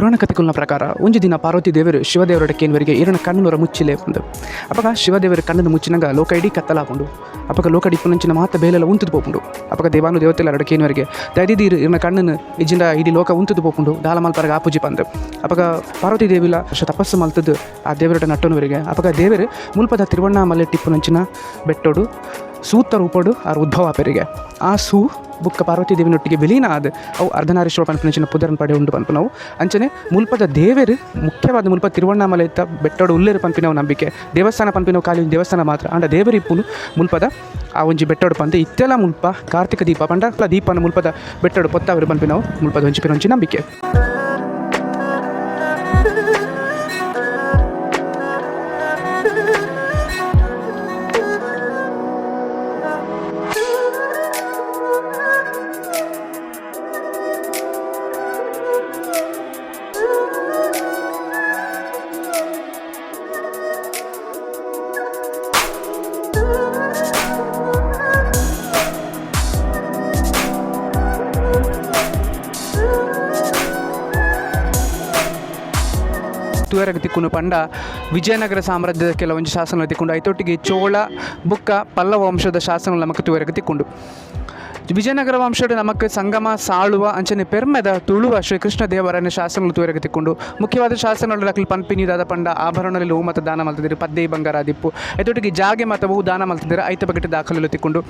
ಪುರಾಣ ಕಥೆಗಳ ಪ್ರಕಾರ ಒಂದು ದಿನ ಪಾರ್ವತಿ ದೇವರು ಶಿವದೇವರ ಕೇನ್ವರಿಗೆ ಈರನ ಕಣ್ಣುರ ಮುಚ್ಚಿಲೇ ಬಂದು ಅಪಗ ಶಿವದೇವರ ಕಣ್ಣನ್ನು ಮುಚ್ಚಿನಾಗ ಲೋಕ ಇಡೀ ಕತ್ತಲಾಪುಂಡು ಅಪಗ ಲೋಕ ಡಿಪ್ಪುನಂಚಿನ ಮಾತ ಬೇಲೆಲ್ಲ ಉಂತುದು ಪೋಪುಂಡು ಅಪಗ ದೇವಾನು ದೇವತೆಲ್ಲ ಎರಡ ಕೇನ್ವರಿಗೆ ದೈದಿದೀರು ಈರನ ಕಣ್ಣನ್ನು ಇಜಿಂದ ಇಡೀ ಲೋಕ ಉಂತುದು ಪೋಪುಂಡು ದಾಲ ಮಲ್ಪರಗ ಆಪುಜಿ ಬಂದು ಅಪಗ ಪಾರ್ವತಿ ದೇವಿಲ ತಪಸ್ಸು ಮಲ್ತದ್ದು ಆ ದೇವರ ನಟ್ಟನವರಿಗೆ ಅಪಗ ದೇವರು ಮುಲ್ಪದ ತಿರುವಣ್ಣಾಮಲೆ ಟಿಪ್ಪುನಂಚಿನ ಬೆಟ್ಟೋಡು ಸೂತ್ತ ರೂಪಡು ಆ ಉದ್ಭವ ಪೆರಿಗೆ ಆ ಸೂ ಬುಕ್ಕ ಪಾರ್ವತಿ ದೇವಿನೊಟ್ಟಿಗೆ ವಿಲೀನ ಆದ ಅವು ಅರ್ಧನಾರೀಶ್ವರ ಪಂಪನಂಚಿನ ಪುದರನ್ ಪಡೆ ಉಂಡು ಪಂಪು ನಾವು ಅಂಚನೆ ಮುಲ್ಪದ ದೇವರು ಮುಖ್ಯವಾದ ಮುಲ್ಪ ತಿರುವಣ್ಣಾಮಲೆ ಇತ್ತ ಬೆಟ್ಟೋಡು ಉಲ್ಲೇರು ಪಂಪಿನವು ನಂಬಿಕೆ ದೇವಸ್ಥಾನ ಪಂಪಿನವು ಖಾಲಿ ದೇವಸ್ಥಾನ ಮಾತ್ರ ಅಂಡ ದೇವರಿಪ್ಪುನು ಮುಲ್ಪದ ಆ ಒಂಜಿ ಬೆಟ್ಟೋಡು ಪಂದು ಇತ್ತೆಲ್ಲ ಮುಲ್ಪ ಕಾರ್ತಿಕ ದೀಪ ಪಂಡ ದೀಪನ ಮುಲ್ಪದ ಬೆಟ್ಟೋಡು ಪೊತ್ತಾವರು ಪಂಪಿನವು ಮುಲ್ಪದ ಒಂಚಿ ನಂಬಿಕೆ. ತುವರೆಗೆ ತಿಕ್ಕೊಂಡು ಪಂಡ ವಿಜಯನಗರ ಸಾಮ್ರಾಜ್ಯದ ಕೆಲವೊಂದು ಶಾಸನಗಳು ತಿಕ್ಕೊಂಡು ಐತೊಟ್ಟಿಗೆ ಚೋಳ ಬುಕ್ಕ ಪಲ್ಲವ ವಂಶದ ಶಾಸನಗಳು ನಮಗೆ ತುವರೆಗೆ ತಿಕ್ಕೊಂಡು ವಿಜಯನಗರ ವಂಶದ ನಮಗೆ ಸಂಗಮ ಸಾಳುವ ಅಂಚನೆ ಪೆರ್ಮೆದ ತುಳುವ ಶ್ರೀಕೃಷ್ಣ ದೇವರನ್ನ ಶಾಸನಗಳು ತುವರೆಗೆ ತಿಕ್ಕೊಂಡು ಮುಖ್ಯವಾದ ಶಾಸನಗಳು ನಕಲಿ ಪನ್ಪಿನಿದಾದ ಪಂಡ ಆಭರಣದಲ್ಲಿ ಹೂ ಮತ್ತು ದಾನ ಮಲ್ತಿದ್ದೀರಿ ಪದ್ದೆ ಬಂಗಾರ ದಿಪ್ಪು ಐತೊಟ್ಟಿಗೆ ಜಾಗೆ ಮತ್ತು ಹೂ ದಾನ ಮಲ್ತಿದ್ದೀರಿ ಐತ ಬಗೆಟ್ ದಾಖಲೆಗಳು ತಿಕ್ಕೊಂಡು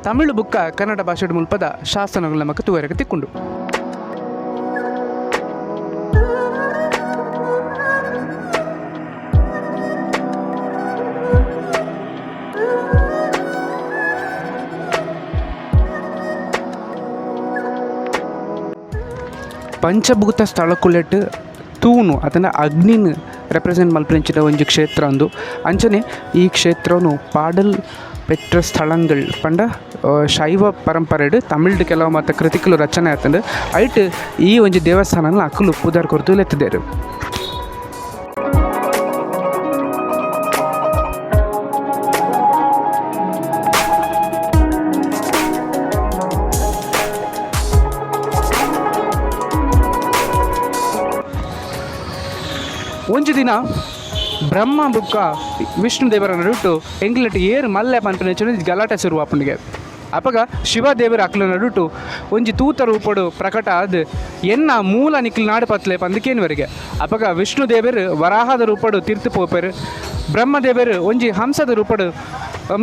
ತಮಿಳು ಬುಕ್ಕ ಕನ್ನಡ ಭಾಷೆಯ ಮುಲ್ಪದ ಶಾಸನಗಳು ನಮಗೆ ತುವರೆಗೆ ತಿಕ್ಕೊಂಡು ಪಂಚಭೂತ ಸ್ಥಳಕ್ಕುಲೆಟ್ ತೂನು ಅದನ್ನು ಅಗ್ನಿನ ರೆಪ್ರೆಸೆಂಟ್ ಮಲ್ಪರಿಂಚಿನ ಒಂದು ಕ್ಷೇತ್ರ ಅಂದು ಅಂಚನೆ ಈ ಕ್ಷೇತ್ರವನ್ನು ಪಾಡಲ್ ಪೆಟ್ಟ ಸ್ಥಳಗಳು ಪಂಡ ಶೈವ ಪರಂಪರೆಡು ತಮಿಳ್ದು ಕೆಲವು ಮತ್ತು ಕೃತಿಕಲು ರಚನೆ ಆತಂಡು ಐಟ್ ಈ ಒಂದು ದೇವಸ್ಥಾನ ಅಕ್ಕಲು ಪೂದಾರ್ ಕೊರತು ಲೆತ್ತಿದ್ದೇರು. ಒಂದು ದಿನ ಬ್ರಹ್ಮ ಬುಕ್ಕ ವಿಷ್ಣು ದೇವರನ್ನು ಬಿಟ್ಟು ಎಂಗ್ಲಟ್ಟು ಏರು ಮಲ್ಲೆ ಪಂಪಿನ ಗಲಾಟೆ ಶುರು ಅಪ್ಪನಿಗೆ ಅಪಗ ಶಿವದೇವರ ಅಕ್ಲ ನಡುಟು ಒಂಜಿ ತೂತ ರೂಪಡು ಪ್ರಕಟ ಅದು ಎನ್ನ ಮೂಲ ನಿಕ್ಲು ನಾಡು ಪತ್ಲೆ ಪಂದಕೇನ್ವರೆಗೆ ಅಪಗ ವಿಷ್ಣು ದೇವರು ವರಾಹದ ರೂಪಡು ತೀರ್ತು ಪೋಪೆರು ಬ್ರಹ್ಮದೇವರು ಒಂಜಿ ಹಂಸದ ರೂಪಡು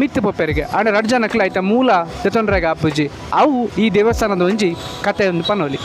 ಮಿತ್ತು ಪೋಪೆರಿಗೆ ಆಡ ರಡ್ಜ ನಕ್ಲು ಆಯ್ತಾ ಮೂಲ ತೆತೊಂಡ್ರಾಗ ಅಪ್ಪುಜಿ ಅವು ಈ ದೇವಸ್ಥಾನದ ಒಂಜಿ ಕತೆ ಒಂದು ಪನೋಲಿ.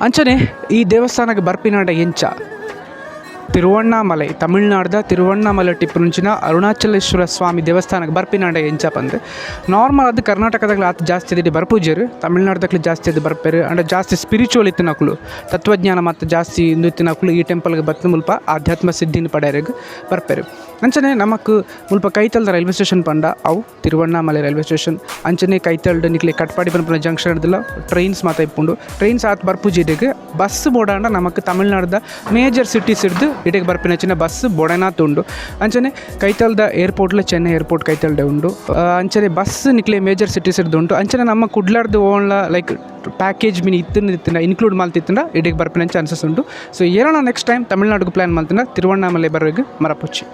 ಅಂಚನೆ ಈ ದೇವಸ್ಥಾನಕ್ಕೆ ಬರ್ಪಿನಾಡ ಎಂಚ ತಿರುವಣ್ಣಾಮಲೈ ತಮಿಳ್ನಾಡ್ದ ತಿರುವಣ್ಣಾಮಲೈ ಟಿಪ್ಪುನುಂಚಿನ ಅರುಣಾಚಲೇಶ್ವರ ಸ್ವಾಮಿ ದೇವಸ್ಥಾನಕ್ಕೆ ಬರ್ಪಿನಾಡ ಎಂಚ ಬಂದು ನಾರ್ಮಲ್ ಅದು ಕರ್ನಾಟಕದಾಗಲಿ ಆತ ಜಾಸ್ತಿ ಅದಿ ಬರ್ಪೂಜರು ತಮಿಳ್ನಾಡ್ದಾಗಲಿ ಜಾಸ್ತಿ ಅದು ಬರ್ಪೇರು ಅಂಡ್ ಜಾಸ್ತಿ ಸ್ಪಿರಿಚುವಲ್ ಇತ್ತಿನಕ್ಲು ತತ್ವಜ್ಞಾನ ಮತ್ತು ಜಾಸ್ತಿ ಇಂದು ಇತ್ತಿನಕ್ಲು ಈ ಟೆಂಪಲ್ಗೆ ಬತ್ತ ಮುಲ್ಪ ಆಧ್ಯಾತ್ಮ ಸಿದ್ಧಿನ ಪಡೆಯರಿಗೆ ಬರ್ಪೇರು ಅಂಚನೆ ನಮಕ್ ಮುಲ್ಪ ಕೈತಲ್ದ ರೈಲ್ವೆ ಸ್ಟೇಷನ್ ಪಂಡ ಅವು ತಿರುವಣ್ಣಾಮಲೈ ರೈಲ್ವೆ ಸ್ಟೇಷನ್ ಅಂಚನೆ ಕೈತಲ್ಡ್ ನಿಕ್ಲೆ ಕಟ್ಪಾಡಿ ಪಂಪನ ಜಂಕ್ಷನ್ ಹಿಡ್ದಿಲ್ಲ ಟ್ರೈನ್ಸ್ ಮಾತ ಇಪ್ಪುಂಡು ಟ್ರೈನ್ಸ್ ಆತ ಬರ್ಪುಜಿಡಿಗೆ ಬಸ್ ಬೋಡಾಂಡ ನಮಕ್ ತಮಿಳ್ನಾಡ್ದ ಮೇಜರ್ ಸಿಟೀಸ್ ಹಿಡ್ದು ಇಡೆಗೆ ಬರ್ಪಿನ ಚಿನ್ನ ಬಸ್ ಬೊಡೆನಾತ್ ಉಂಡು ಅಂಚನೆ ಕೈತಲ್ದ ಏರ್ಪೋರ್ಟ್ಲ ಚೆನ್ನೈ ಏರ್ಪೋರ್ಟ್ ಕೈತಲ್ಡೆ ಉಂಡು ಅಂಚನೆ ಬಸ್ ನಿಕ್ಲೆ ಮೇಜರ್ ಸಿಟೀಸ್ ಹಿಡ್ದು ಉಂಟು ಅಂಚನೆ ನಮ್ಮ ಕುಡ್ಲಾರ್ದು ಓನ್ಲ ಲೈಕ್ ಪ್ಯಾಕೇಜ್ ಮೀನು ಇತ್ತಿನ ಇನ್ಕ್ಲೂಡ್ ಮಾಡ್ತಿತ್ತಂಡ ಇಡೆಗೆ ಬರ್ಪಿನ ಚಾನ್ಸಸ್ ಉಂಟು. ಸೊ ಏರೋಣ ನೆಕ್ಸ್ಟ್ ಟೈಮ್ ತಮಿಳ್ನಾಡಿಗೆ ಪ್ಲ್ಯಾನ್ ಮಾಡ್ತಿಂದ ತಿರುವಣ್ಣಾಮಲೈ ಬರೋಗೆ ಮರಪುಚ್ಚಿ.